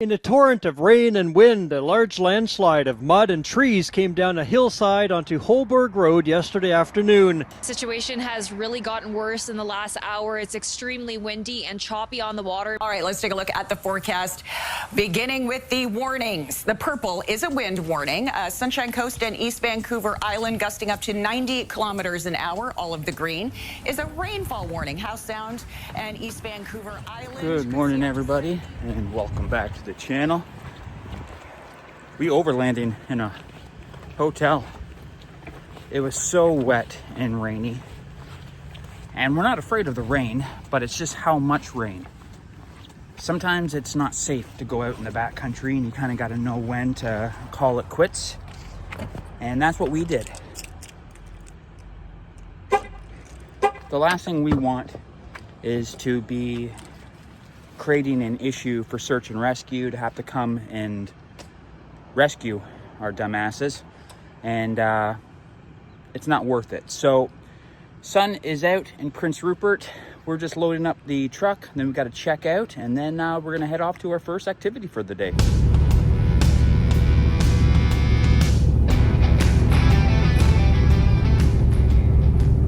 In a torrent of rain and wind, a large landslide of mud and trees came down a hillside onto Holberg Road yesterday afternoon. The situation has really gotten worse in the last hour. It's extremely windy and choppy on the water. All right, let's take a look at the forecast, beginning with the warnings. The purple is a wind warning. Sunshine Coast and East Vancouver Island gusting up to 90 kilometers an hour. All of the green is a rainfall warning. House Sound and East Vancouver Island. Good morning, everybody, and welcome back to the channel. We overlanding in a hotel. It was so wet and rainy, and we're not afraid of the rain, but it's just how much rain. Sometimes it's not safe to go out in the backcountry, and you kind of got to know when to call it quits, and that's what we did. The last thing we want is to be creating an issue for search and rescue, to have to come and rescue our dumbasses, and it's not worth it. So sun is out in Prince Rupert. We're just loading up the truck, and then we got to check out, and then we're gonna head off to our first activity for the day.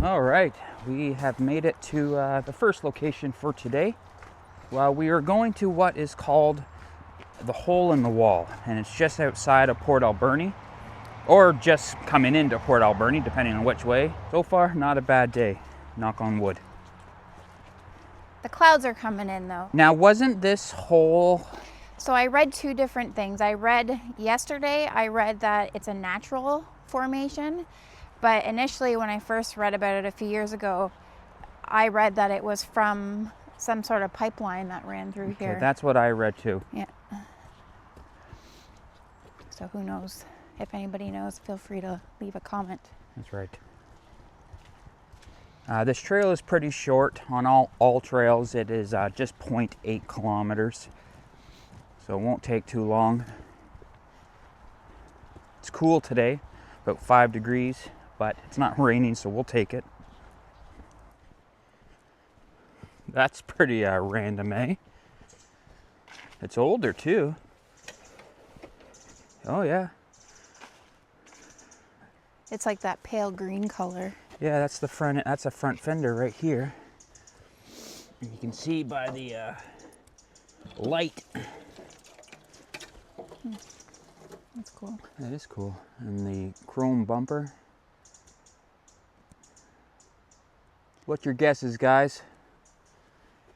All right, we have made it to the first location for today. Well, we are going to what is called the Hole in the Wall, and it's just outside of Port Alberni, or just coming into Port Alberni, depending on which way. So far, not a bad day, knock on wood. The clouds are coming in though. Now, wasn't this hole... So I read two different things. Yesterday, I read that it's a natural formation, but initially when I first read about it a few years ago, I read that it was from some sort of pipeline that ran through here. That's what I read too. Yeah. So who knows? If anybody knows, feel free to leave a comment. That's right. This trail is pretty short. On all trails, it is just 0.8 kilometers. So it won't take too long. It's cool today, about 5 degrees, but it's not raining, so we'll take it. That's pretty random, eh? It's older too. Oh yeah. It's like that pale green color. Yeah, that's the front. That's a front fender right here. You can see by the light. That's cool. That is cool. And the chrome bumper. What's your guesses, guys?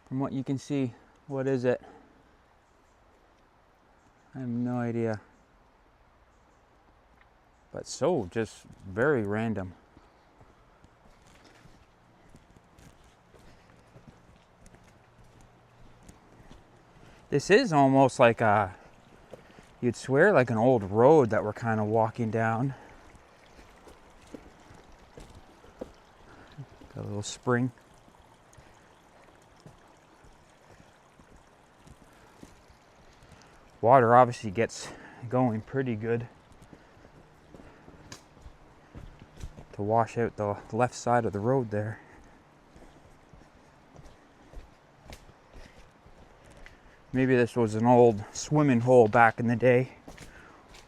From what you can see, what is it? I have no idea. But so just very random. This is almost like you'd swear like an old road that we're kind of walking down. Got a little spring. Water obviously gets going pretty good to wash out the left side of the road there. Maybe this was an old swimming hole back in the day,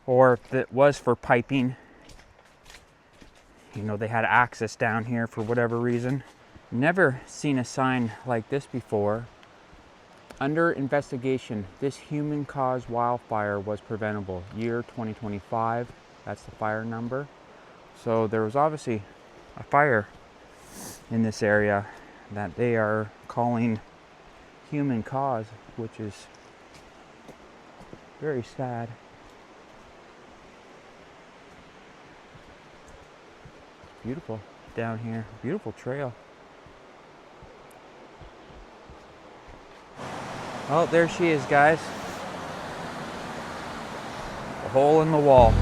or if it was for piping, you know, they had access down here for whatever reason. Never seen a sign like this before. Under investigation, this human-caused wildfire was preventable. Year 2025, that's the fire number. So there was obviously a fire in this area that they are calling human cause, which is very sad. Beautiful down here, beautiful trail. Oh, there she is, guys. A hole in the wall.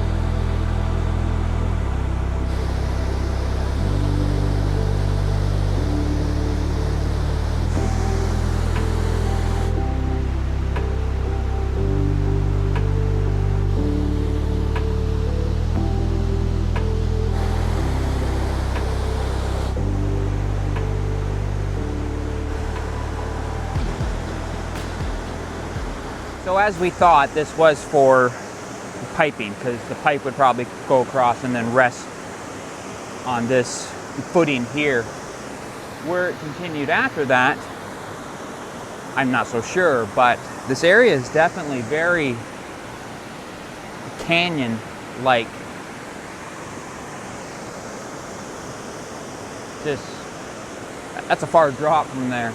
So So as we thought, this was for piping, because the pipe would probably go across and then rest on this footing here. Where it continued after that, I'm not so sure, but this area is definitely very canyon-like. That's a far drop from there.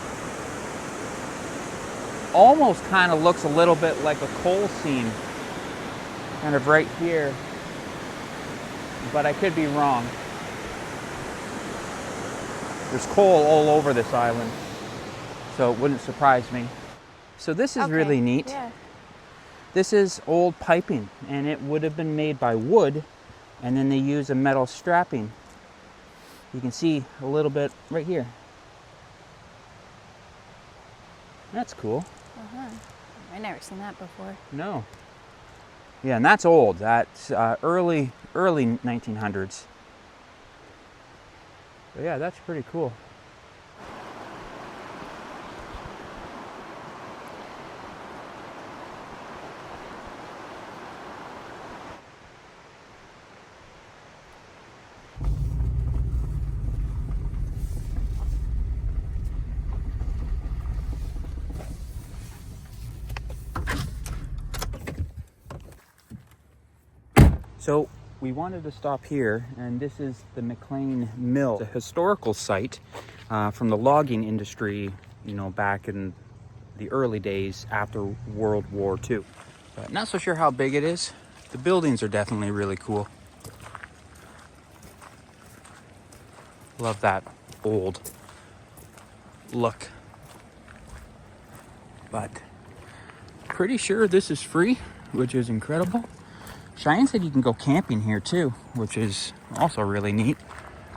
Almost kind of looks a little bit like a coal seam, kind of right here, but I could be wrong. There's coal all over this island, so it wouldn't surprise me. So this is really neat. Yeah. This is old piping, and it would have been made by wood, and then they use a metal strapping. You can see a little bit right here. That's cool. I've never seen that before. No. Yeah, and that's old. That's early 1900s. But yeah, that's pretty cool. So we wanted to stop here, and this is the McLean Mill, the historical site from the logging industry, you know, back in the early days after World War II. But not so sure how big it is. The buildings are definitely really cool. Love that old look. But pretty sure this is free, which is incredible. Cheyenne said you can go camping here too, which is also really neat.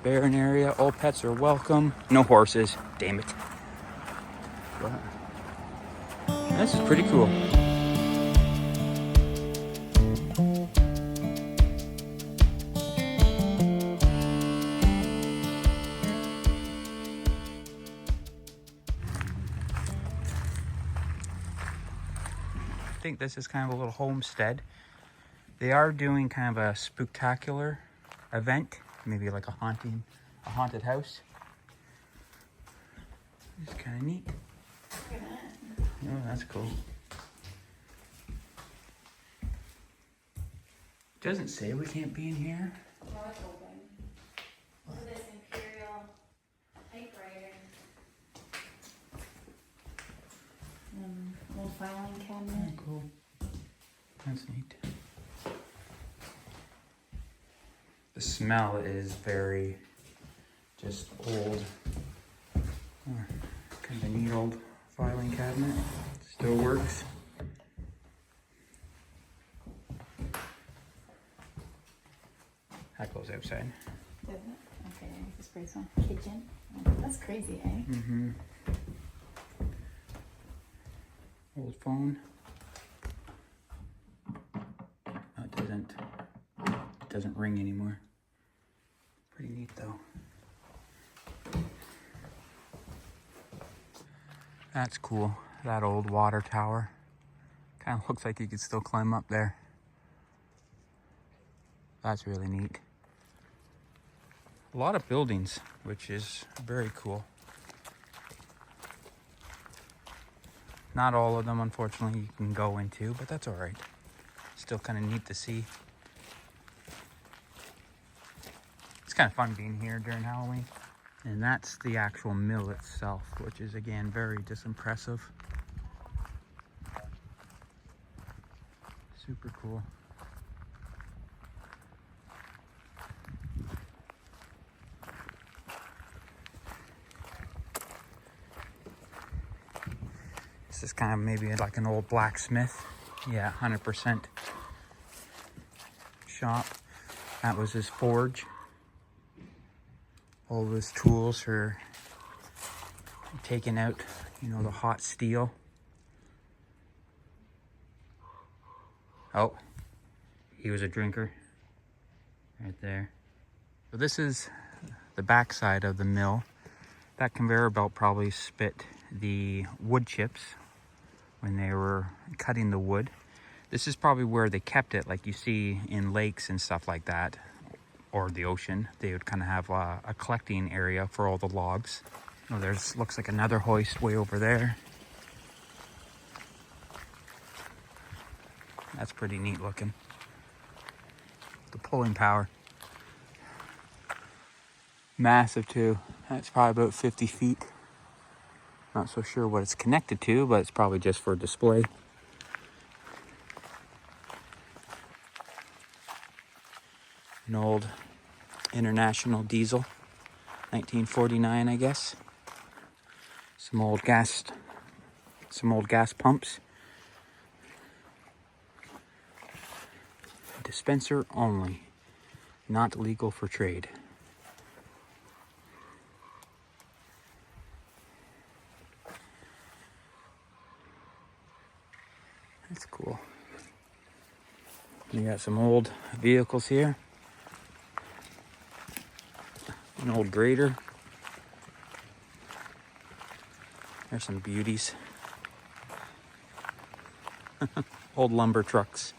Barren area, all pets are welcome. No horses, damn it. But this is pretty cool. I think this is kind of a little homestead. They are doing kind of a spooktacular event, maybe like a haunted house. It's kind of neat. Oh, that's cool. Doesn't say we can't be in here. No, it's open. Look at this imperial typewriter. Old filing cabinet. Oh, cool. That's neat. The smell is very just old. Kind of a neat old filing cabinet. Still works. That goes outside. Does it? Okay, I guess this place on kitchen. That's crazy, eh? Mm-hmm. Old phone. Oh, it doesn't ring anymore. Pretty neat though. That's cool. That old water tower. Kind of looks like you could still climb up there. That's really neat. A lot of buildings, which is very cool. Not all of them, unfortunately, you can go into, but that's all right. Still kind of neat to see. It's kind of fun being here during Halloween. And that's the actual mill itself, which is, again, very just impressive. Super cool. This is kind of maybe like an old blacksmith. Yeah, 100% shop. That was his forge. All of his tools for taking out, you know, the hot steel. Oh, he was a drinker right there. So this is the back side of the mill. That conveyor belt probably spit the wood chips when they were cutting the wood. This is probably where they kept it, like you see in lakes and stuff like that, or the ocean. They would kind of have a collecting area for all the logs. Oh, there's looks like another hoist way over there. That's pretty neat looking. The pulling power. Massive too. That's probably about 50 feet. Not so sure what it's connected to, but it's probably just for display. An old International diesel, 1949, I guess. Some old gas pumps. Dispenser only, not legal for trade. That's cool. You got some old vehicles here. An old grader. There's some beauties. Old lumber trucks.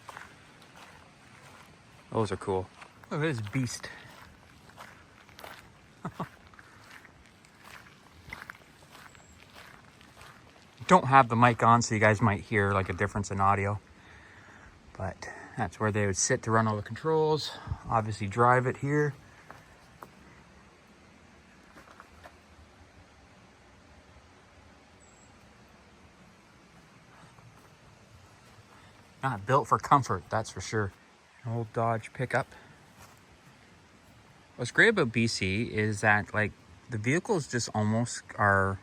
Those are cool. Look at this beast. Don't have the mic on, so you guys might hear like a difference in audio. But that's where they would sit to run all the controls. Obviously drive it here. Not built for comfort, that's for sure. An old Dodge pickup. What's great about BC is that like the vehicles just almost are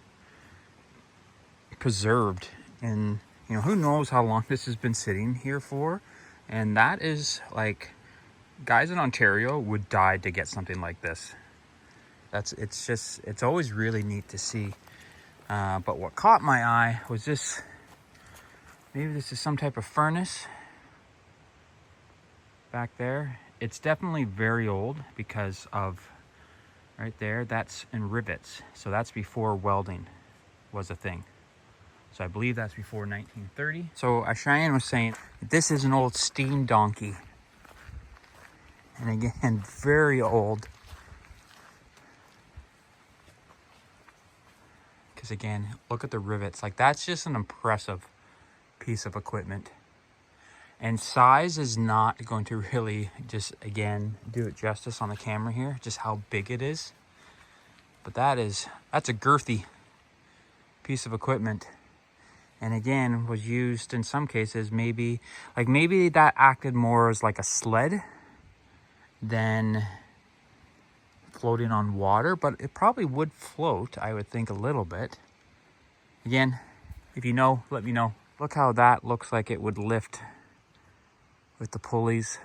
preserved, and you know, who knows how long this has been sitting here for. And that is like, guys in Ontario would die to get something like this. It's always really neat to see. But what caught my eye was this. Maybe this is some type of furnace back there. It's definitely very old because of right there, that's in rivets. So that's before welding was a thing. So I believe that's before 1930. So Cheyenne was saying, this is an old steam donkey. And again, very old. Because again, look at the rivets. Like, that's just an impressive piece of equipment. And size is not going to really just, again, do it justice on the camera here, just how big it is. But that's a girthy piece of equipment. And again, was used in some cases, maybe that acted more as like a sled than floating on water, but it probably would float, I would think, a little bit. Again, if you know, let me know. Look how that looks like it would lift with the pulleys.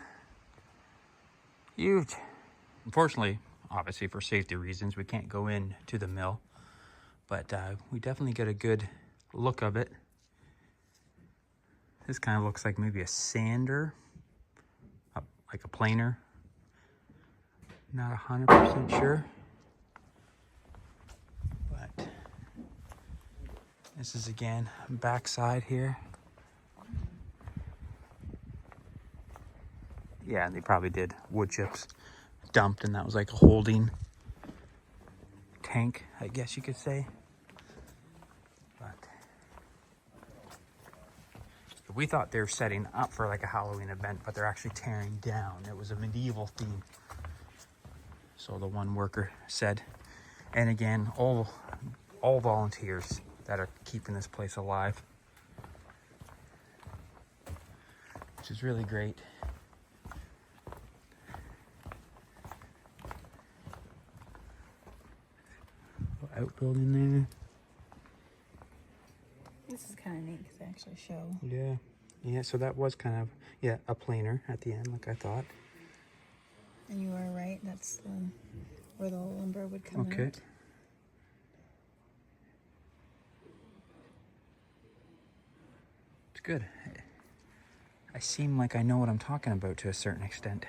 Huge. Unfortunately, obviously for safety reasons, we can't go in to the mill, but we definitely get a good look of it. This kind of looks like maybe a sander, like a planer. Not 100% sure, but this is again backside here. Yeah, they probably did wood chips dumped, and that was like a holding tank, I guess you could say. But we thought they were setting up for like a Halloween event, but they're actually tearing down. It was a medieval theme, so the one worker said. And again, all volunteers that are keeping this place alive, which is really great. Outbuilding there. This is kind of neat because they actually show. Yeah, so that was kind of, yeah, a planer at the end, like I thought. And you are right, that's where the lumber would come Okay. out. It's good. I seem like I know what I'm talking about to a certain extent.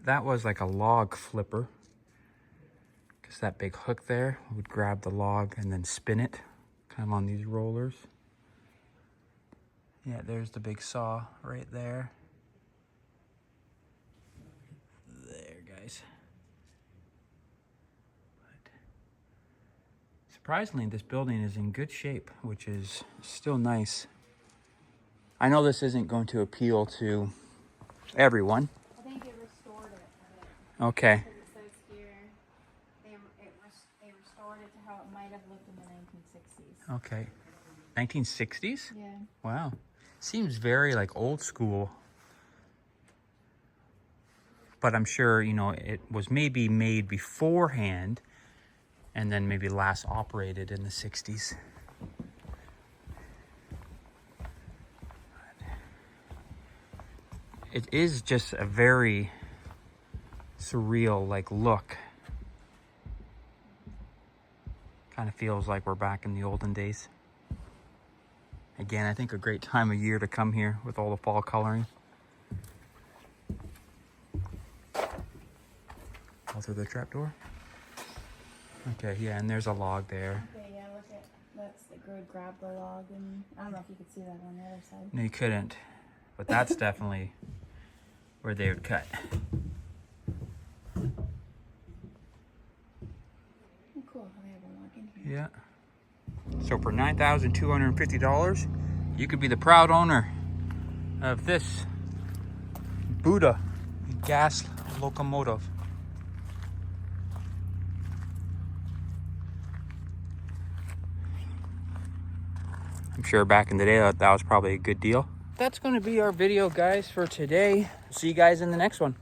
That was like a log flipper. Because that big hook there would grab the log and then spin it, kind of on these rollers. Yeah, there's the big saw right there. There, guys. But surprisingly, this building is in good shape, which is still nice. I know this isn't going to appeal to everyone. I think they restored it a bit. Okay. Because it says here, they restored it to how it might have looked in the 1960s. Okay. 1960s? Yeah. Wow. Seems very like old school. But I'm sure, you know, it was maybe made beforehand and then maybe last operated in the 60s. It is just a very surreal like look. Kind of feels like we're back in the olden days. Again, I think a great time of year to come here with all the fall coloring. All through the trapdoor. Okay, yeah, and there's a log there. Okay, yeah, look at, that's the grid grab the log, and I don't know if you could see that on the other side. No, you couldn't. But that's definitely where they would cut. Oh, cool, how they have a log in here. Yeah. So for $9,250, you could be the proud owner of this Buddha gas locomotive. I'm sure back in the day that was probably a good deal. That's going to be our video, guys, for today. See you guys in the next one.